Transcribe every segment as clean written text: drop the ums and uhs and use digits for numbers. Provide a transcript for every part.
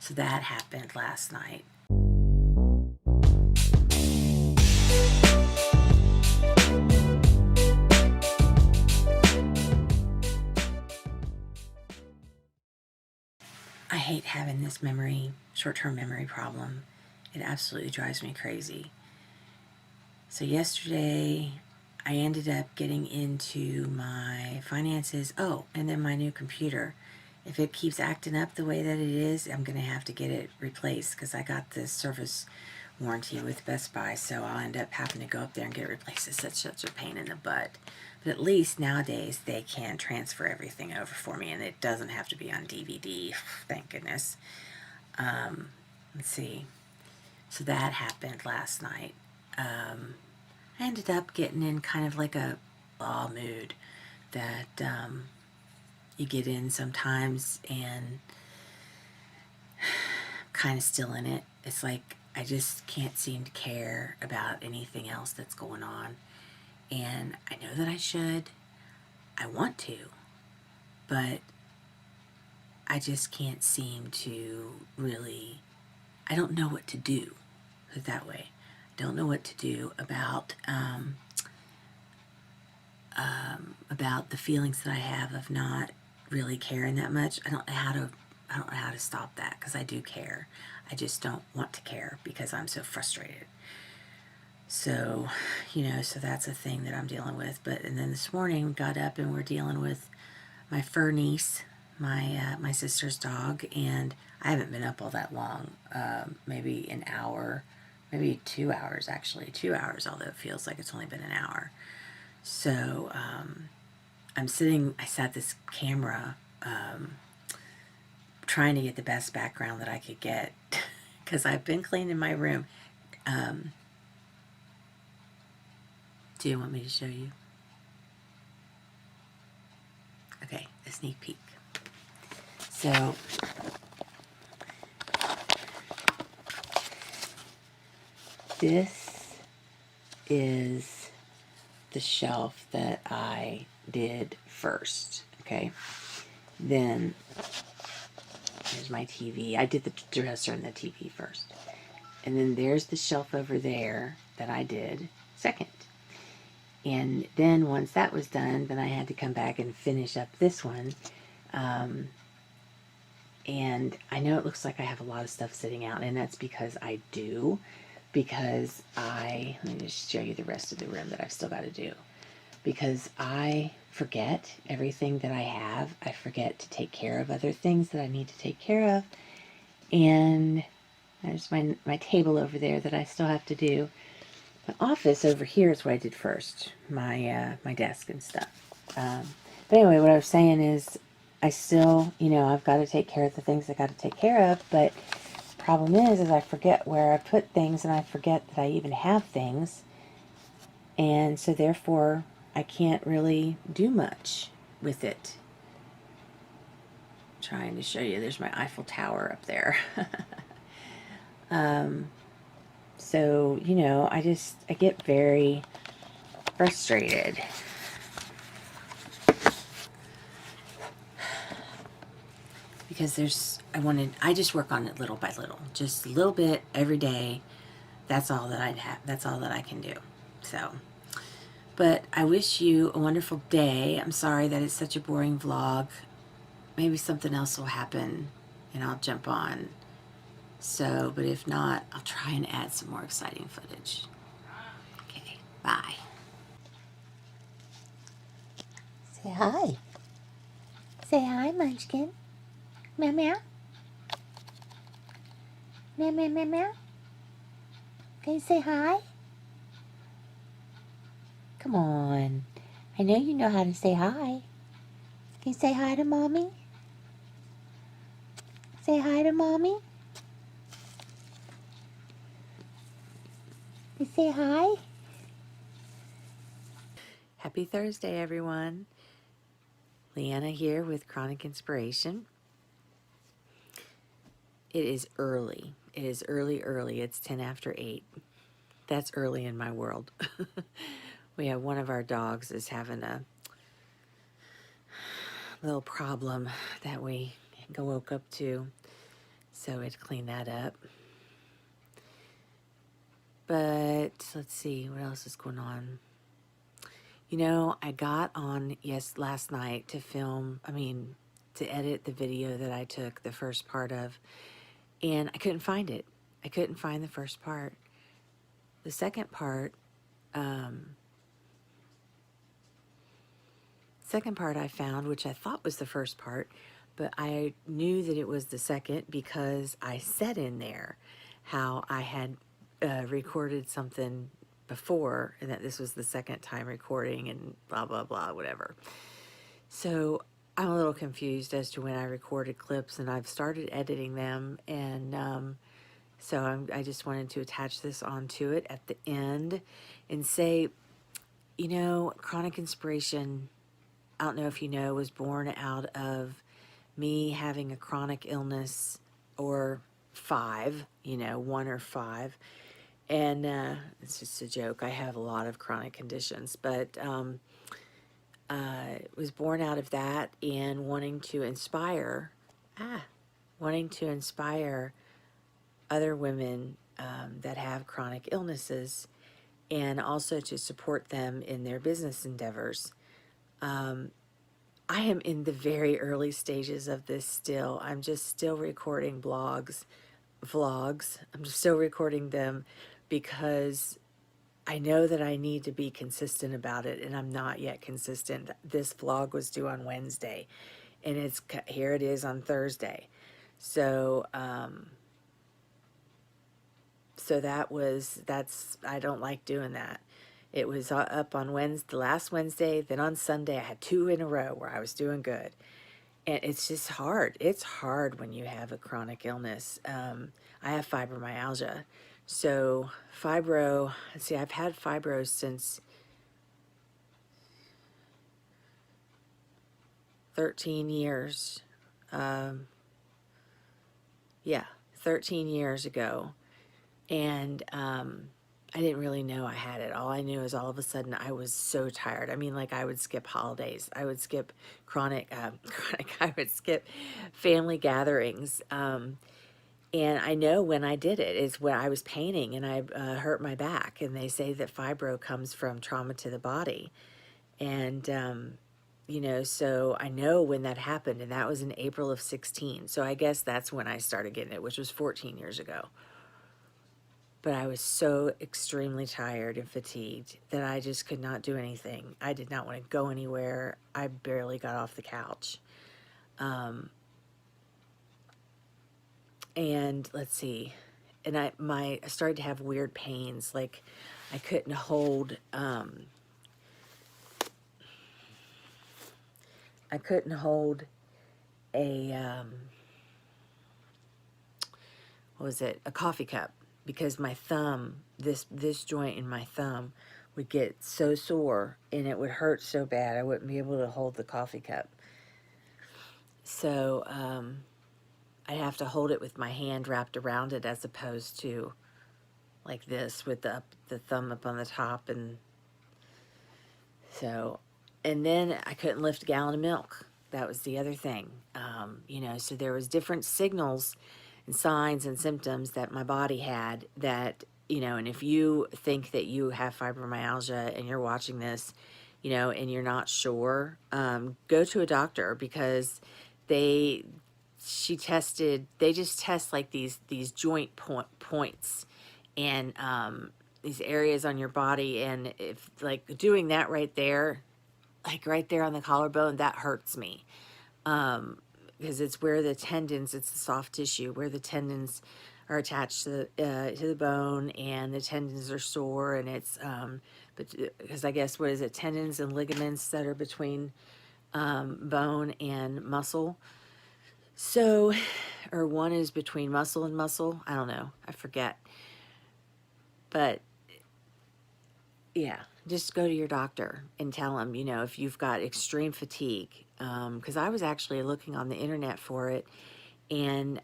So that happened last night. I hate having this short-term memory problem. It absolutely drives me crazy. So yesterday, I ended up getting into my finances. Oh, and then my new computer. If it keeps acting up the way that it is, I'm going to have to get it replaced because I got this service warranty with Best Buy, so I'll end up having to go up there and get it replaced. It's such a pain in the butt. But at least nowadays they can transfer everything over for me, and it doesn't have to be on DVD. Thank goodness. Let's see. So that happened last night. I ended up getting in kind of like a law mood that you get in sometimes, and kind of still in it. It's like I just can't seem to care about anything else that's going on. And I know that I should. I want to. But I just can't seem to really, I don't know what to do. Put it that way. I don't know what to do about the feelings that I have of not really caring that much. I don't know how to stop that, because I do care. I just don't want to care because I'm so frustrated. So, so that's a thing that I'm dealing with. And then this morning we got up and we're dealing with my fur niece, my sister's dog, and I haven't been up all that long. Maybe an hour, maybe 2 hours actually. 2 hours, although it feels like it's only been an hour. So I sat this camera trying to get the best background that I could get because I've been cleaning my room. Do you want me to show you? Okay, a sneak peek. So this is the shelf that I did first, okay? Then there's my TV. I did the dresser and the TV first. And then there's the shelf over there that I did second. And then once that was done, then I had to come back and finish up this one. And I know it looks like I have a lot of stuff sitting out, and that's because I do. Because let me just show you the rest of the room that I've still got to do. Because I forget everything that I have. I forget to take care of other things that I need to take care of. And there's my table over there that I still have to do. The office over here is what I did first. My desk and stuff. But anyway, what I was saying is I still, I've got to take care of the things I got to take care of. But the problem is I forget where I put things, and I forget that I even have things. And so therefore, I can't really do much with it. I'm trying to show you. There's my Eiffel Tower up there. So, I get very frustrated. Because I just work on it little by little. Just a little bit every day. That's all that I'd have. That's all that I can do. So, but I wish you a wonderful day. I'm sorry that it's such a boring vlog. Maybe something else will happen and I'll jump on. So, but if not, I'll try and add some more exciting footage. Okay, bye. Say hi. Say hi, Munchkin. Meow, meow. Meow, meow, meow, meow. Can you say hi? Come on. I know you know how to say hi. Can you say hi to Mommy? Say hi to Mommy. You say hi? Happy Thursday, everyone. LeeAnna here with Chronic Inspiration. It is early. It is early. It's 10 after 8. That's early in my world. We have one of our dogs is having a little problem that we woke up to. So we had to clean that up. But let's see, what else is going on? You know, I got on, last night to to edit the video that I took the first part of, and I couldn't find it. I couldn't find the first part. The second part, I found, which I thought was the first part, but I knew that it was the second because I said in there how I had recorded something before and that this was the second time recording and blah, blah, blah, whatever. So I'm a little confused as to when I recorded clips, and I've started editing them, and so I just wanted to attach this onto it at the end and say, you know, Chronic Inspiration, I don't know if you know, was born out of me having a chronic illness, or 5, you know, 1 or 5. And it's just a joke. I have a lot of chronic conditions, but was born out of that and wanting to inspire other women that have chronic illnesses, and also to support them in their business endeavors. I am in the very early stages of this still. I'm just still recording vlogs. I'm just still recording them because I know that I need to be consistent about it, and I'm not yet consistent. This vlog was due on Wednesday, and here it is on Thursday. So, I don't like doing that. It was up on Wednesday, last Wednesday, then on Sunday I had 2 in a row where I was doing good. And it's just hard. It's hard when you have a chronic illness. I have fibromyalgia. So I've had fibro since 13 years. 13 years ago. And I didn't really know I had it. All I knew is all of a sudden I was so tired. I mean, like, I would skip holidays. I would skip I would skip family gatherings. And I know when I did it is when I was painting and I hurt my back. And they say that fibro comes from trauma to the body. And, you know, so I know when that happened, and that was in April of 16. So I guess that's when I started getting it, which was 14 years ago. But I was so extremely tired and fatigued that I just could not do anything. I did not want to go anywhere. I barely got off the couch. And let's see. And I started to have weird pains. Like I couldn't hold, a, what was it? A coffee cup. Because my thumb, this joint in my thumb would get so sore and it would hurt so bad I wouldn't be able to hold the coffee cup. So I'd have to hold it with my hand wrapped around it as opposed to like this with the thumb up on the top. And so, and then I couldn't lift a gallon of milk. That was the other thing. You know, so there was different signals and signs and symptoms that my body had that, you know, and if you think that you have fibromyalgia and you're watching this, you know, and you're not sure, go to a doctor, because they just test like these joint points and these areas on your body. And if like doing that right there, like right there on the collarbone, that hurts me. Because it's where the tendons, it's the soft tissue where the tendons are attached to the bone, and the tendons are sore, and it's but because I guess, what is it, tendons and ligaments that are between bone and muscle. So, or one is between muscle and muscle. I don't know. I forget. But yeah, just go to your doctor and tell them, you know, if you've got extreme fatigue. Because I was actually looking on the internet for it and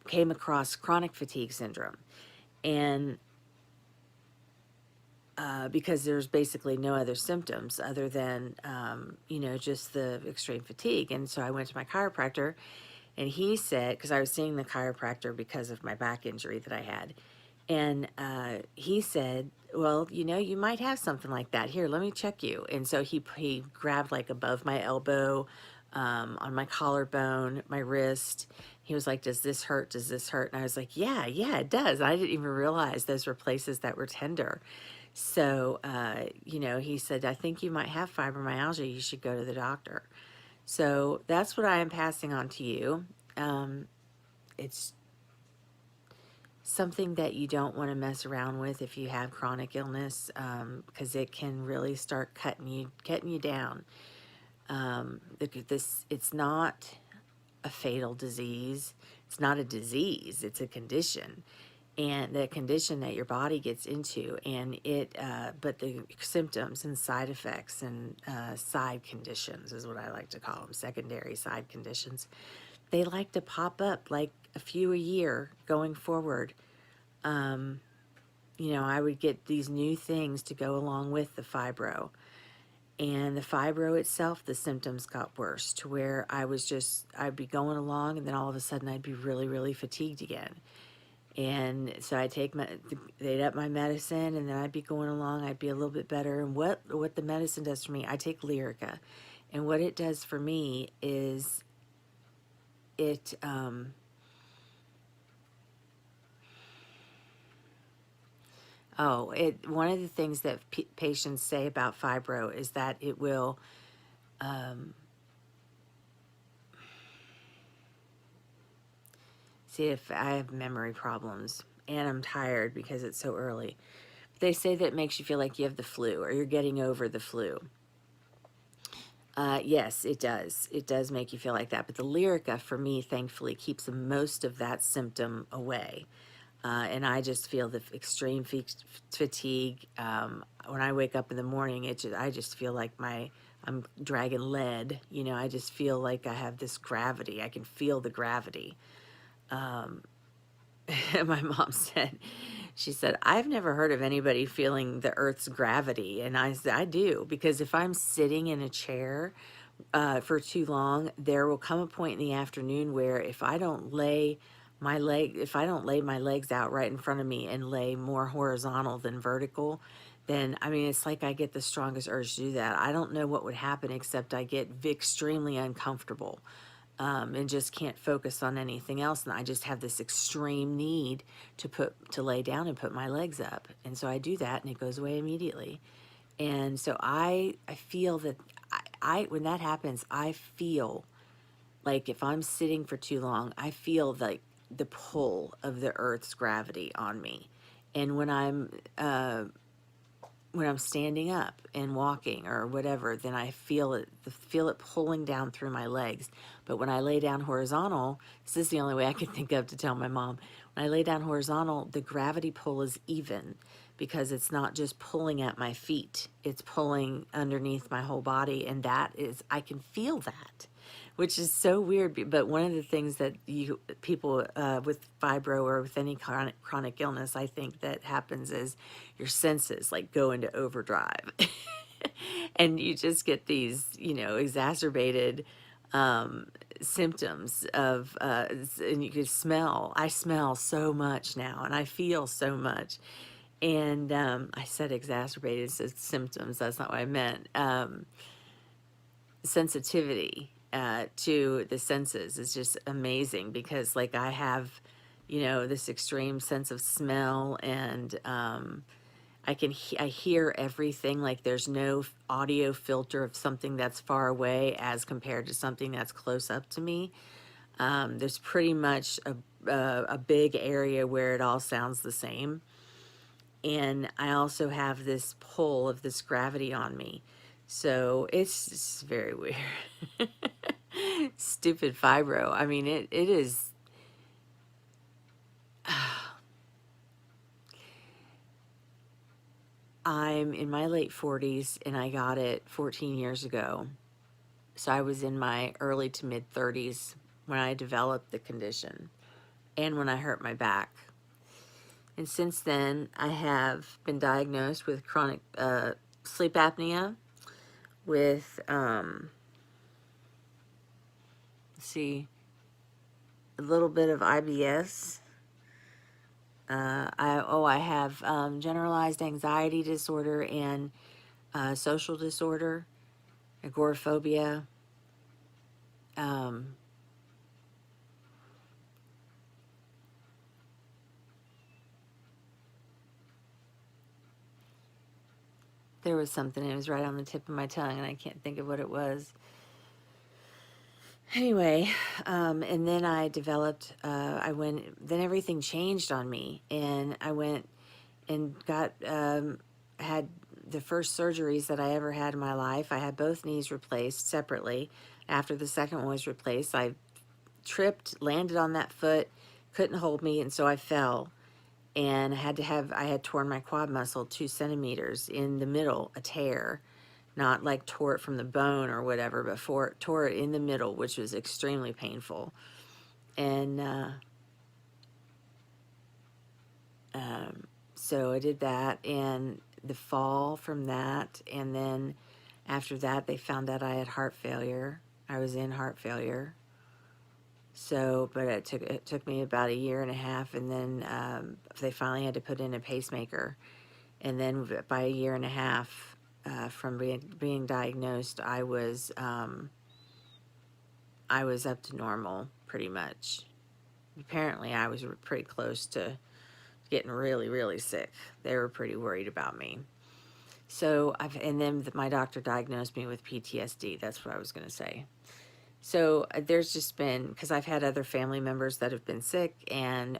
came across chronic fatigue syndrome. And because there's basically no other symptoms other than, you know, just the extreme fatigue. And so I went to my chiropractor, And he said, because I was seeing the chiropractor because of my back injury that I had, and he said, well, you know, you might have something like that. Here, let me check you. And so he grabbed like above my elbow, on my collarbone, my wrist. He was like, does this hurt? Does this hurt? And I was like, yeah, it does. I didn't even realize those were places that were tender. So, you know, he said, I think you might have fibromyalgia. You should go to the doctor. So that's what I am passing on to you. It's something that you don't want to mess around with if you have chronic illness, because it can really start cutting you down. It's not a fatal disease. It's not a disease. It's a condition, and the condition that your body gets into, and but the symptoms and side effects and side conditions is what I like to call them, secondary side conditions. They like to pop up like a few a year going forward. You know, I would get these new things to go along with the fibro. And the fibro itself, the symptoms got worse to where I'd be going along, and then all of a sudden I'd be really, really fatigued again. And so they'd up my medicine, and then I'd be going along, I'd be a little bit better. And what the medicine does for me, I take LeeAnna. And what it does for me is it, one of the things that patients say about fibro is that it will, see, if I have memory problems and I'm tired because it's so early, they say that it makes you feel like you have the flu or you're getting over the flu. Yes, it does. It does make you feel like that. But the LeeAnna, for me, thankfully, keeps most of that symptom away. And I just feel the extreme fatigue. When I wake up in the morning, I just feel like I'm dragging lead. You know, I just feel like I have this gravity. I can feel the gravity. My mom said, she said, I've never heard of anybody feeling the earth's gravity. And I said, I do, because if I'm sitting in a chair for too long, there will come a point in the afternoon where if I don't lay my legs out right in front of me and lay more horizontal than vertical, then, I mean, it's like I get the strongest urge to do that. I don't know what would happen except I get extremely uncomfortable. And just can't focus on anything else, and I just have this extreme need to lay down and put my legs up, and so I do that, and it goes away immediately. And so I feel that when that happens, I feel like if I'm sitting for too long, I feel like the pull of the earth's gravity on me. And when I'm standing up and walking or whatever, then I feel it pulling down through my legs. But when I lay down horizontal, this is the only way I can think of to tell my mom, when I lay down horizontal, the gravity pull is even, because it's not just pulling at my feet, it's pulling underneath my whole body, and I can feel that, which is so weird. But one of the things that people with fibro or with any chronic illness, I think that happens is your senses like go into overdrive, and you just get these, you know, exacerbated symptoms of, and you can smell. I smell so much now, and I feel so much. And I said exacerbated symptoms. That's not what I meant. Sensitivity to the senses is just amazing, because like I have, you know, this extreme sense of smell, and I hear everything. Like there's no audio filter of something that's far away as compared to something that's close up to me. There's pretty much a big area where it all sounds the same. And I also have this pull of this gravity on me. So it's very weird. Stupid fibro. I mean, it is. I'm in my late 40s, and I got it 14 years ago. So I was in my early to mid 30s when I developed the condition and when I hurt my back. And since then, I have been diagnosed with chronic sleep apnea, with, let's see, a little bit of IBS. I have generalized anxiety disorder and social disorder, agoraphobia. Um, there was something, it was right on the tip of my tongue, and I can't think of what it was. Anyway, and then I developed, then everything changed on me, and I went and had the first surgeries that I ever had in my life. I had both knees replaced separately. After the second one was replaced, I tripped, landed on that foot, couldn't hold me, and so I fell. And I had torn my quad muscle 2 centimeters in the middle, a tear. Not like tore it from the bone or whatever, but tore it in the middle, which was extremely painful. And so I did that, and the fall from that, and then after that, they found out I had heart failure. I was in heart failure. So, but it took me about 1.5 years, and then they finally had to put in a pacemaker. And then by 1.5 years from being diagnosed, I was up to normal pretty much. Apparently, I was pretty close to getting really, really sick. They were pretty worried about me. So and then my doctor diagnosed me with PTSD. That's what I was going to say. So there's just been, because I've had other family members that have been sick, and,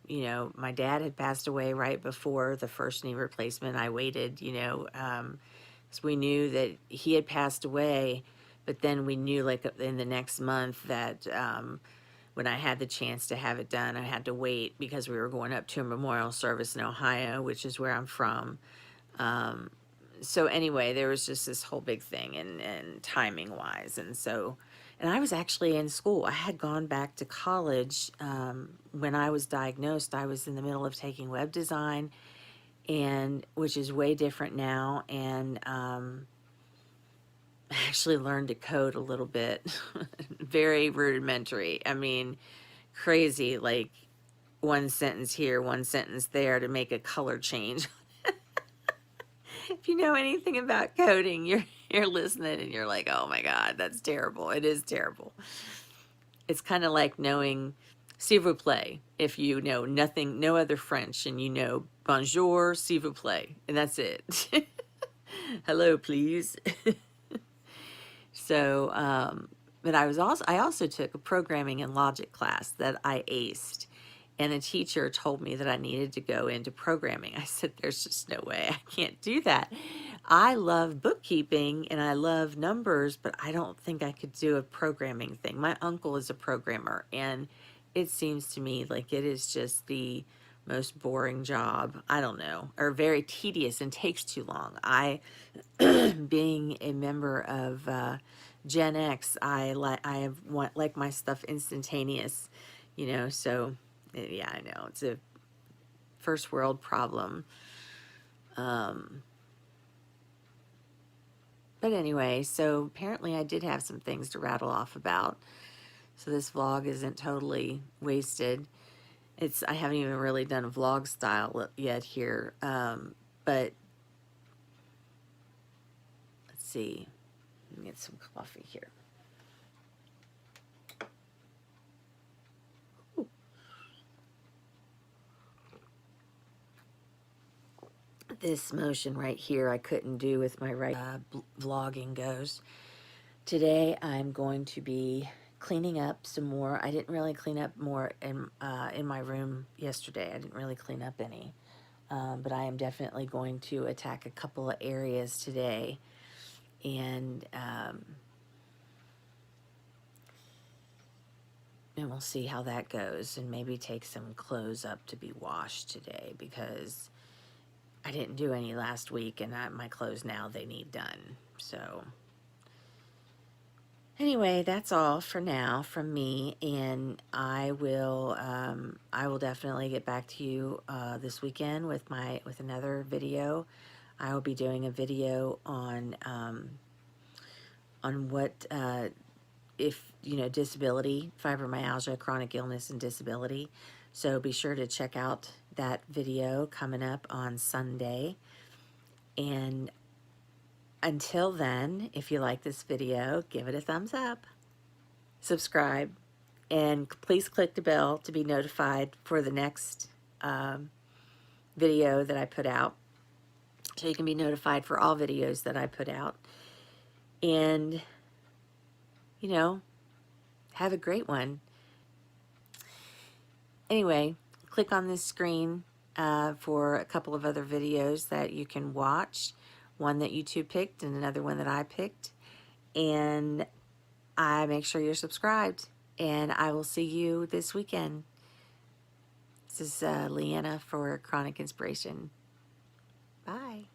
you know, my dad had passed away right before the first knee replacement. I waited, you know, because we knew that he had passed away, but then we knew like in the next month that when I had the chance to have it done, I had to wait because we were going up to a memorial service in Ohio, which is where I'm from. So anyway, there was just this whole big thing, and timing wise. And so, and I was actually in school. I had gone back to college when I was diagnosed. I was in the middle of taking web design, and which is way different now. And I actually learned to code a little bit, very rudimentary. I mean, crazy, like one sentence here, one sentence there to make a color change. If you know anything about coding, you're listening and you're like, oh my God, that's terrible. It is terrible. It's kind of like knowing s'il vous plaît. If you know nothing, no other French, and you know bonjour, s'il vous plaît, and that's it. Hello, please. So, but I also took a programming and logic class that I aced. And a teacher told me that I needed to go into programming. I said, there's just no way, I can't do that. I love bookkeeping and I love numbers, but I don't think I could do a programming thing. My uncle is a programmer, and it seems to me like it is just the most boring job. I don't know, or very tedious and takes too long. Being a member of Gen X, I like my stuff instantaneous, you know, so yeah, I know it's a first world problem. But anyway, so apparently I did have some things to rattle off about. So this vlog isn't totally wasted. I haven't even really done a vlog style yet here. But let's see. Let me get some coffee here. This motion right here I couldn't do with my right vlogging goes. Today I'm going to be cleaning up some more. I didn't really clean up more in my room yesterday. I didn't really clean up any. But I am definitely going to attack a couple of areas today. And we'll see how that goes. And maybe take some clothes up to be washed today, because I didn't do any last week, and my clothes now, they need done. So anyway, that's all for now from me, and I will definitely get back to you this weekend with another video. I will be doing a video on what if, you know, disability, fibromyalgia, chronic illness and disability. So be sure to check out that video coming up on Sunday. And until then, if you like this video, give it a thumbs up, subscribe, and please click the bell to be notified for the next video that I put out. So you can be notified for all videos that I put out. And, you know, have a great one. Anyway, click on this screen for a couple of other videos that you can watch. One that YouTube picked and another one that I picked. And make sure you're subscribed. And I will see you this weekend. This is LeeAnna for Chronic Inspiration. Bye.